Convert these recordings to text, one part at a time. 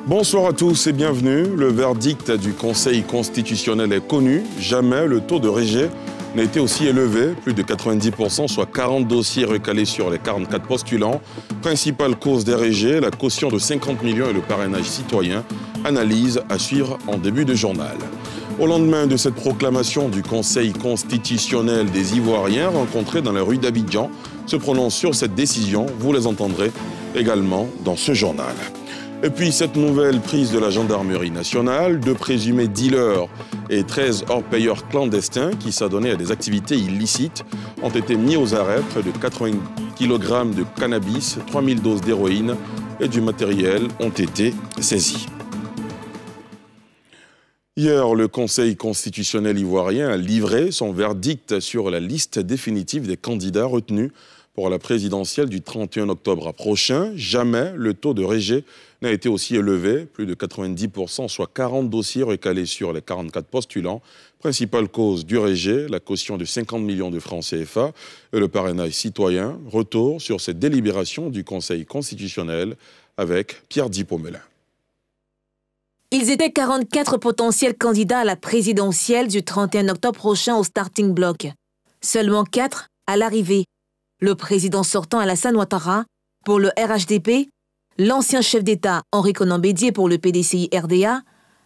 Bonsoir à tous et bienvenue. Le verdict du Conseil constitutionnel est connu. Jamais le taux de rejet n'a été aussi élevé, plus de 90%, soit 40 dossiers recalés sur les 44 postulants. Principale cause des rejets, la caution de 50 millions et le parrainage citoyen. Analyse à suivre en début de journal. Au lendemain de cette proclamation du Conseil constitutionnel, des Ivoiriens rencontrés dans la rue d'Abidjan se prononcent sur cette décision. Vous les entendrez également dans ce journal. Et puis cette nouvelle prise de la gendarmerie nationale, 2 présumés dealers et 13 hors-payeurs clandestins qui s'adonnaient à des activités illicites ont été mis aux arrêts. Près de 80 kg de cannabis, 3000 doses d'héroïne et du matériel ont été saisis. Hier, le Conseil constitutionnel ivoirien a livré son verdict sur la liste définitive des candidats retenus pour la présidentielle du 31 octobre prochain. Jamais le taux de rejet n'a été aussi élevé, plus de 90%, soit 40 dossiers recalés sur les 44 postulants. Principale cause du rejet, la caution de 50 millions de francs CFA et le parrainage citoyen. Retour sur cette délibération du Conseil constitutionnel avec Pierre Dippomelin. Ils étaient 44 potentiels candidats à la présidentielle du 31 octobre prochain au starting block. Seulement 4 à l'arrivée. Le président sortant Alassane Ouattara pour le RHDP, l'ancien chef d'État Henri Konan Bédié pour le PDCI-RDA,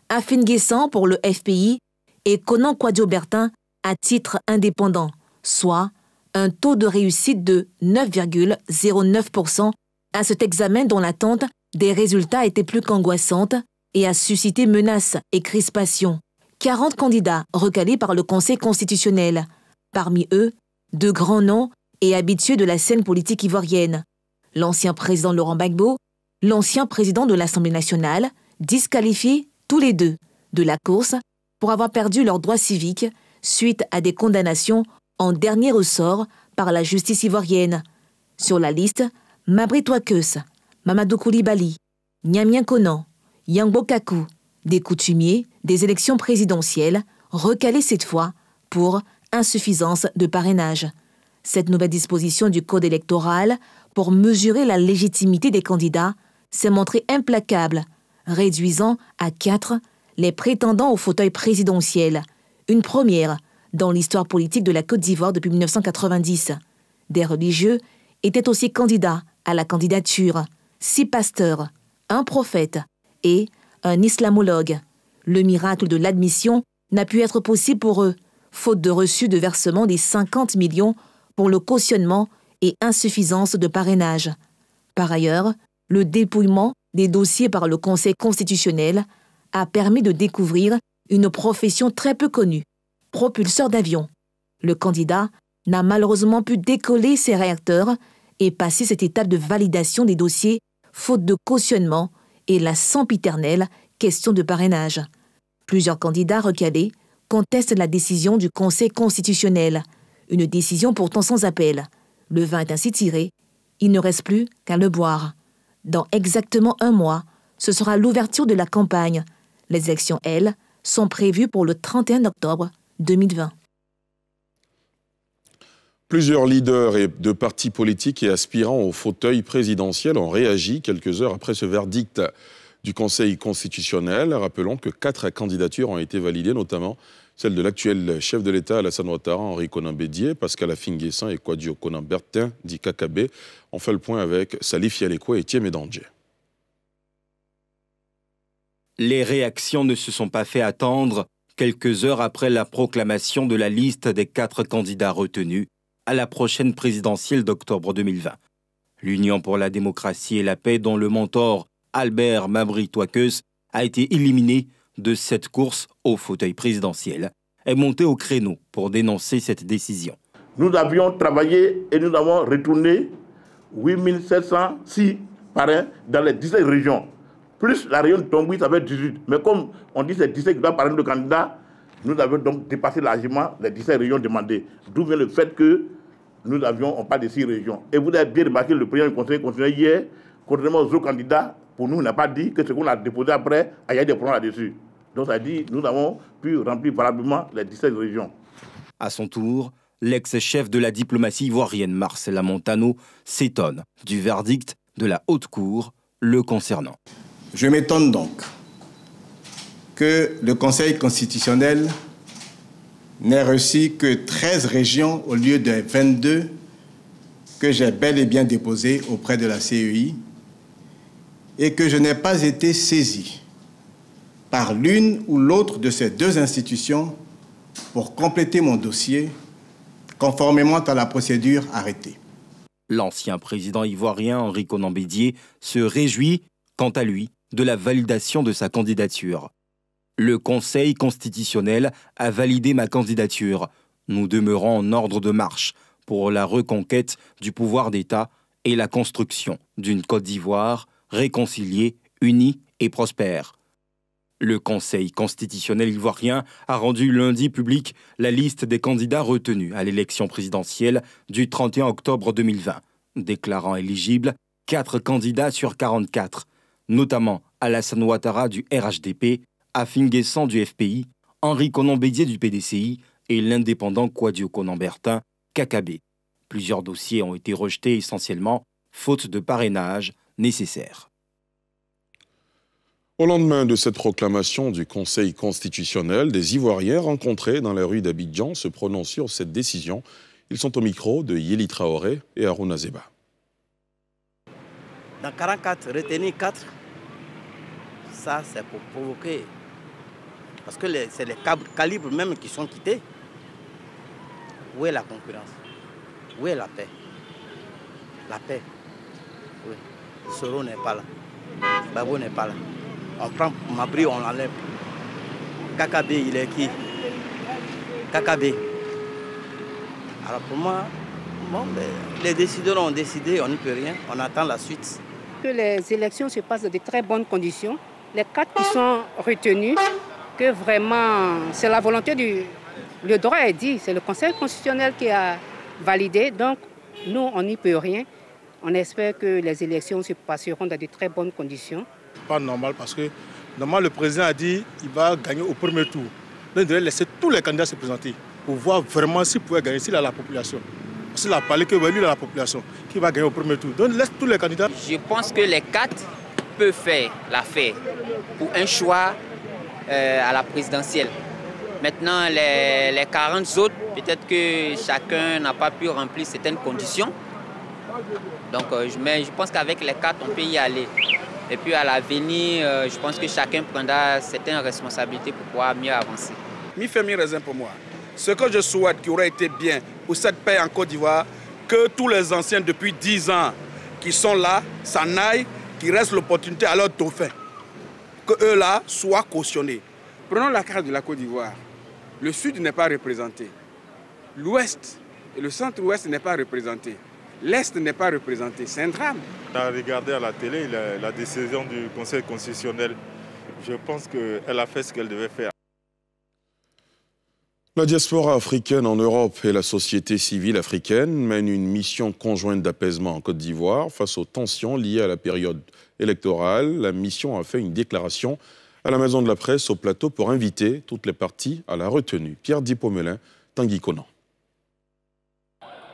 Afin Guessan pour le FPI et Konan Kouadio-Bertin à titre indépendant, soit un taux de réussite de 9,09% à cet examen dont l'attente des résultats était plus qu'angoissante et a suscité menaces et crispations. 40 candidats recalés par le Conseil constitutionnel, parmi eux, de grands noms et habitués de la scène politique ivoirienne. L'ancien président Laurent Gbagbo, l'ancien président de l'Assemblée nationale, disqualifiés tous les deux de la course pour avoir perdu leurs droits civiques suite à des condamnations en dernier ressort par la justice ivoirienne. Sur la liste, Mabry Touakeus, Mamadou Koulibaly, Nyamien Konan, Yangbo Kakou, des coutumiers des élections présidentielles, recalés cette fois pour insuffisance de parrainage. Cette nouvelle disposition du code électoral pour mesurer la légitimité des candidats s'est montrée implacable, réduisant à 4 les prétendants au fauteuil présidentiel, une première dans l'histoire politique de la Côte d'Ivoire depuis 1990. Des religieux étaient aussi candidats à la candidature, 6 pasteurs, un prophète et un islamologue. Le miracle de l'admission n'a pu être possible pour eux, faute de reçu de versement des 50 millions pour le cautionnement et insuffisance de parrainage. Par ailleurs, le dépouillement des dossiers par le Conseil constitutionnel a permis de découvrir une profession très peu connue, propulseur d'avion. Le candidat n'a malheureusement pu décoller ses réacteurs et passer cette étape de validation des dossiers faute de cautionnement et la sempiternelle question de parrainage. Plusieurs candidats recalés contestent la décision du Conseil constitutionnel, une décision pourtant sans appel. Le vin est ainsi tiré, il ne reste plus qu'à le boire. Dans exactement un mois, ce sera l'ouverture de la campagne. Les élections, elles, sont prévues pour le 31 octobre 2020. Plusieurs leaders de partis politiques et aspirants au fauteuil présidentiel ont réagi quelques heures après ce verdict du Conseil constitutionnel. Rappelons que 4 candidatures ont été validées, notamment celle de l'actuel chef de l'État, Alassane Ouattara, Henri Konan Bédié, Pascal Afin Guessan et Kouadio Konan Bertin, dit Kakabé. On fait le point avec Salif Yaleko et Thiemé Dandje. Les réactions ne se sont pas fait attendre quelques heures après la proclamation de la liste des 4 candidats retenus à la prochaine présidentielle d'octobre 2020. L'Union pour la démocratie et la paix, dont le mentor Albert Mabry Touakeus a été éliminé de cette course au fauteuil présidentiel, est monté au créneau pour dénoncer cette décision. Nous avions travaillé et nous avons retourné 8706 parrains dans les 17 régions. Plus la région de Tombouy, ça fait 18. Mais comme on dit que c'est 17 qui doivent parrainer de candidats, nous avons donc dépassé largement les 17 régions demandées. D'où vient le fait que nous avions, on parle de 6 régions. Et vous avez bien remarqué, le président du Conseil constitutionnel hier, contrairement aux autres candidats, pour nous, n'a pas dit que ce qu'on a déposé après, il y a des problèmes là-dessus. Donc ça dit, nous avons pu remplir valablement les 17 régions. À son tour, l'ex-chef de la diplomatie ivoirienne, Marcela Montano, s'étonne du verdict de la Haute Cour le concernant. Je m'étonne donc que le Conseil constitutionnel n'ait reçu que 13 régions au lieu des 22 que j'ai bel et bien déposées auprès de la CEI et que je n'ai pas été saisi par l'une ou l'autre de ces deux institutions pour compléter mon dossier conformément à la procédure arrêtée. L'ancien président ivoirien Henri Konan Bédié se réjouit, quant à lui, de la validation de sa candidature. Le Conseil constitutionnel a validé ma candidature. Nous demeurons en ordre de marche pour la reconquête du pouvoir d'État et la construction d'une Côte d'Ivoire réconciliée, unie et prospère. Le Conseil constitutionnel ivoirien a rendu lundi public la liste des candidats retenus à l'élection présidentielle du 31 octobre 2020, déclarant éligibles 4 candidats sur 44, notamment Alassane Ouattara du RHDP, Afin Guessan du FPI, Henri Konan Bédié du PDCI et l'indépendant Kouadio Konan Bertin, KKB. Plusieurs dossiers ont été rejetés essentiellement faute de parrainage nécessaire. Au lendemain de cette proclamation du Conseil constitutionnel, des Ivoiriens rencontrés dans les rues d'Abidjan se prononcent sur cette décision. Ils sont au micro de Yeli Traoré et Harouna Zeba. Dans 44, retenir 4, ça c'est pour provoquer. Parce que c'est les calibres même qui sont quittés. Où est la concurrence? Où est la paix? La paix. Oui. Soro n'est pas là. Babo n'est pas là. On prend Mabri, on l'enlève. KKB, il est qui? KKB. Alors pour moi, bon, les décideurs ont décidé, on n'y peut rien, on attend la suite. Que les élections se passent dans de très bonnes conditions. Les 4 qui sont retenus, que vraiment c'est la volonté du... Le droit est dit, c'est le Conseil constitutionnel qui a validé, donc nous on n'y peut rien. On espère que les élections se passeront dans de très bonnes conditions. Pas normal parce que normalement le président a dit qu'il va gagner au premier tour. Donc il devrait laisser tous les candidats se présenter pour voir vraiment s'il pouvait gagner, s'il a la population. Parce qu'il a parlé que lui il a la population qui va gagner au premier tour. Donc laisse tous les candidats. Je pense que les 4 peuvent faire l'affaire pour un choix à la présidentielle. Maintenant les 40 autres, peut-être que chacun n'a pas pu remplir certaines conditions. Donc je pense qu'avec les 4 on peut y aller. Et puis à l'avenir, je pense que chacun prendra certaines responsabilités pour pouvoir mieux avancer. Mi fait mi raison pour moi. Ce que je souhaite qui aurait été bien pour cette paix en Côte d'Ivoire, que tous les anciens depuis 10 ans qui sont là s'en aillent, qu'ils restent l'opportunité à leur dauphin. Que eux-là soient cautionnés. Prenons la carte de la Côte d'Ivoire. Le sud n'est pas représenté. L'ouest et le centre-ouest n'est pas représenté. L'Est n'est pas représenté, c'est un drame. On a regardé à la télé la décision du Conseil constitutionnel. Je pense qu'elle a fait ce qu'elle devait faire. La diaspora africaine en Europe et la société civile africaine mènent une mission conjointe d'apaisement en Côte d'Ivoire face aux tensions liées à la période électorale. La mission a fait une déclaration à la Maison de la Presse au plateau pour inviter toutes les parties à la retenue. Pierre Dipomelin, Tanguy Konan.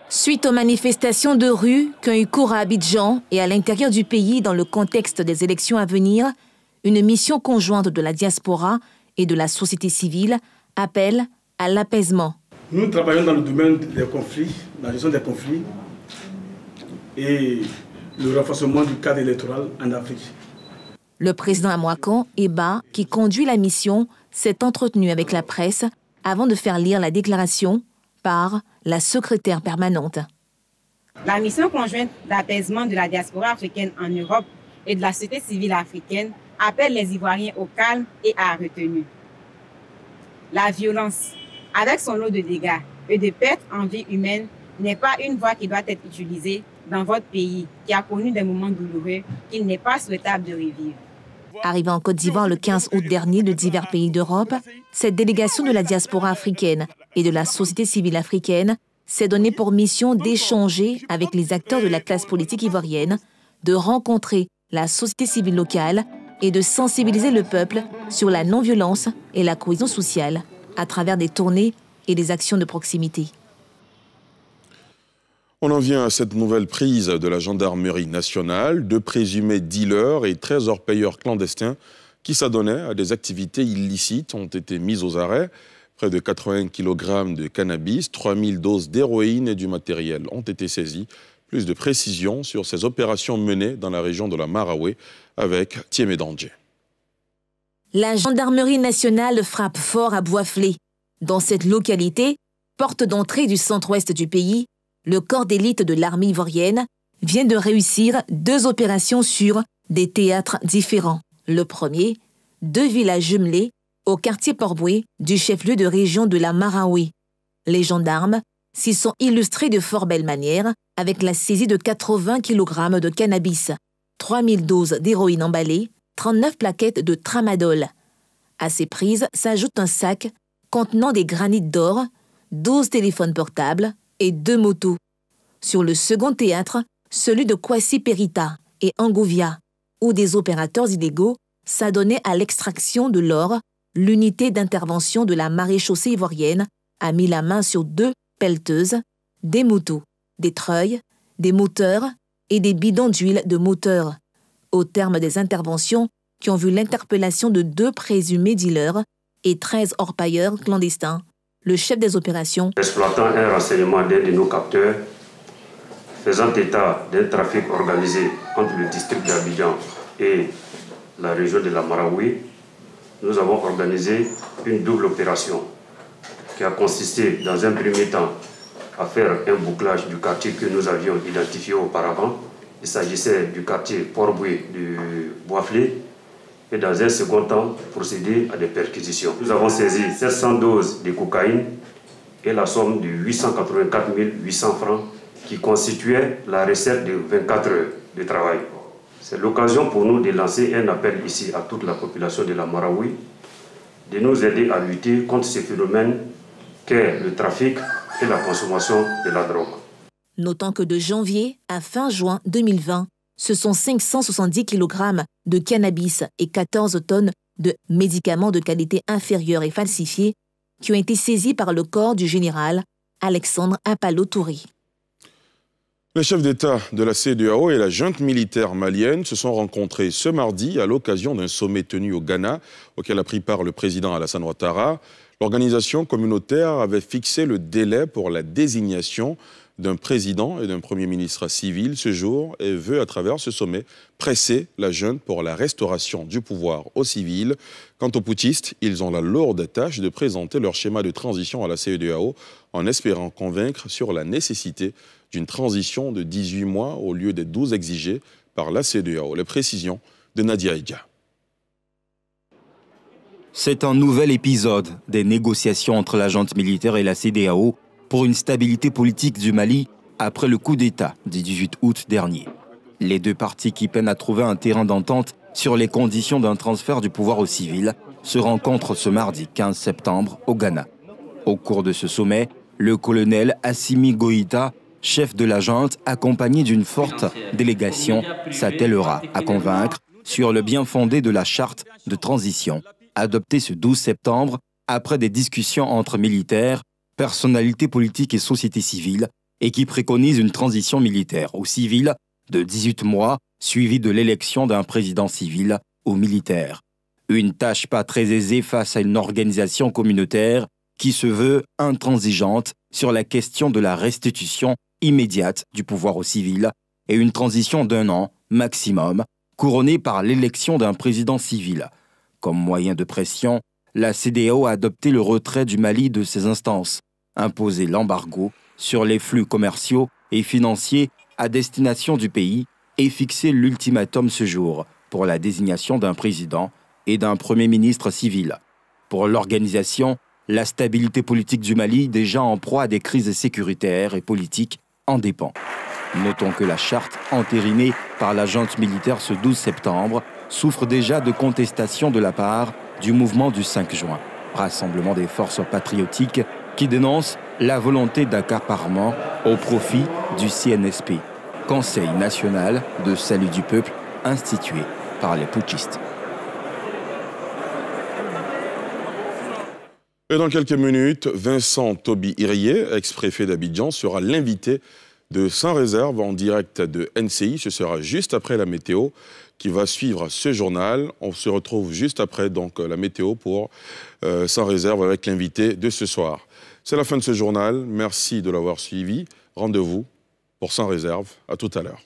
Suite aux manifestations de rue qui ont eu cours à Abidjan et à l'intérieur du pays dans le contexte des élections à venir, une mission conjointe de la diaspora et de la société civile appelle à l'apaisement. Nous travaillons dans le domaine des conflits, la gestion des conflits et le renforcement du cadre électoral en Afrique. Le président Amouakan Eba, qui conduit la mission, s'est entretenu avec la presse avant de faire lire la déclaration par la secrétaire permanente. La mission conjointe d'apaisement de la diaspora africaine en Europe et de la société civile africaine appelle les Ivoiriens au calme et à la retenue. La violence, avec son lot de dégâts et de pertes en vie humaine, n'est pas une voie qui doit être utilisée dans votre pays qui a connu des moments douloureux qu'il n'est pas souhaitable de revivre. Arrivée en Côte d'Ivoire le 15 août dernier de divers pays d'Europe, cette délégation de la diaspora africaine et de la société civile africaine s'est donnée pour mission d'échanger avec les acteurs de la classe politique ivoirienne, de rencontrer la société civile locale et de sensibiliser le peuple sur la non-violence et la cohésion sociale à travers des tournées et des actions de proximité. On en vient à cette nouvelle prise de la gendarmerie nationale. 2 présumés dealers et 13 orpailleurs clandestins qui s'adonnaient à des activités illicites ont été mis aux arrêts. Près de 80 kg de cannabis, 3000 doses d'héroïne et du matériel ont été saisis. Plus de précisions sur ces opérations menées dans la région de la Maraoué avec Thiemé Dandje. La gendarmerie nationale frappe fort à Boisflé. Dans cette localité, porte d'entrée du centre-ouest du pays, le corps d'élite de l'armée ivoirienne vient de réussir 2 opérations sur des théâtres différents. Le premier, 2 villages jumelés au quartier Port-Boué du chef-lieu de région de la Maraoué. Les gendarmes s'y sont illustrés de fort belle manière avec la saisie de 80 kg de cannabis, 3000 doses d'héroïne emballée, 39 plaquettes de tramadol. À ces prises s'ajoute un sac contenant des granites d'or, 12 téléphones portables et 2 motos. Sur le second théâtre, celui de Kwasi Perita et Angouvia, où des opérateurs illégaux s'adonnaient à l'extraction de l'or, l'unité d'intervention de la maréchaussée ivoirienne a mis la main sur 2 pelleteuses, des motos, des treuils, des moteurs et des bidons d'huile de moteur. Au terme des interventions qui ont vu l'interpellation de 2 présumés dealers et 13 orpailleurs clandestins, le chef des opérations, exploitant un renseignement d'un de nos capteurs, faisant état d'un trafic organisé entre le district d'Abidjan et la région de la Maraoué, nous avons organisé une double opération qui a consisté dans un premier temps à faire un bouclage du quartier que nous avions identifié auparavant. Il s'agissait du quartier Port-Boué de Boisflé et dans un second temps procéder à des perquisitions. Nous avons saisi 700 doses de cocaïne et la somme de 884 800 francs qui constituait la recette de 24 heures de travail. C'est l'occasion pour nous de lancer un appel ici à toute la population de la Maraoué de nous aider à lutter contre ces phénomènes qu'est le trafic et la consommation de la drogue. Notant que de janvier à fin juin 2020, ce sont 570 kg de cannabis et 14 tonnes de médicaments de qualité inférieure et falsifiés qui ont été saisis par le corps du général Alexandre Apalo-Touré. Les chefs d'État de la CEDEAO et la junte militaire malienne se sont rencontrés ce mardi à l'occasion d'un sommet tenu au Ghana, auquel a pris part le président Alassane Ouattara. L'organisation communautaire avait fixé le délai pour la désignation d'un président et d'un premier ministre civil ce jour et veut, à travers ce sommet, presser la junte pour la restauration du pouvoir aux civils. Quant aux putschistes, ils ont la lourde tâche de présenter leur schéma de transition à la CEDEAO en espérant convaincre sur la nécessité d'une transition de 18 mois au lieu des 12 exigés par la CEDEAO. Les précisions de Nadia Edia. C'est un nouvel épisode des négociations entre la junte militaire et la CEDEAO pour une stabilité politique du Mali après le coup d'État du 18 août dernier. Les 2 parties qui peinent à trouver un terrain d'entente sur les conditions d'un transfert du pouvoir aux civils se rencontrent ce mardi 15 septembre au Ghana. Au cours de ce sommet, le colonel Assimi Goïta, chef de la junte, accompagné d'une forte délégation, s'attellera à convaincre sur le bien fondé de la charte de transition adoptée ce 12 septembre après des discussions entre militaires, personnalités politiques et société civile et qui préconise une transition militaire aux civils de 18 mois suivie de l'élection d'un président civil ou militaire. Une tâche pas très aisée face à une organisation communautaire qui se veut intransigeante sur la question de la restitution immédiate du pouvoir aux civils et une transition d'1 an maximum couronnée par l'élection d'un président civil. Comme moyen de pression, la CEDEAO a adopté le retrait du Mali de ses instances, imposé l'embargo sur les flux commerciaux et financiers à destination du pays et fixé l'ultimatum ce jour pour la désignation d'un président et d'un premier ministre civil. Pour l'organisation, la stabilité politique du Mali, déjà en proie à des crises sécuritaires et politiques, en dépend. Notons que la charte entérinée par la junte militaire ce 12 septembre souffre déjà de contestation de la part du mouvement du 5 juin, rassemblement des forces patriotiques qui dénonce la volonté d'accaparement au profit du CNSP, Conseil national de salut du peuple institué par les putschistes. Et dans quelques minutes, Vincent Toby Irié, ex-préfet d'Abidjan, sera l'invité de Sans Réserve en direct de NCI. Ce sera juste après la météo qui va suivre ce journal. On se retrouve juste après donc la météo pour Sans Réserve avec l'invité de ce soir. C'est la fin de ce journal. Merci de l'avoir suivi. Rendez-vous pour Sans Réserve. À tout à l'heure.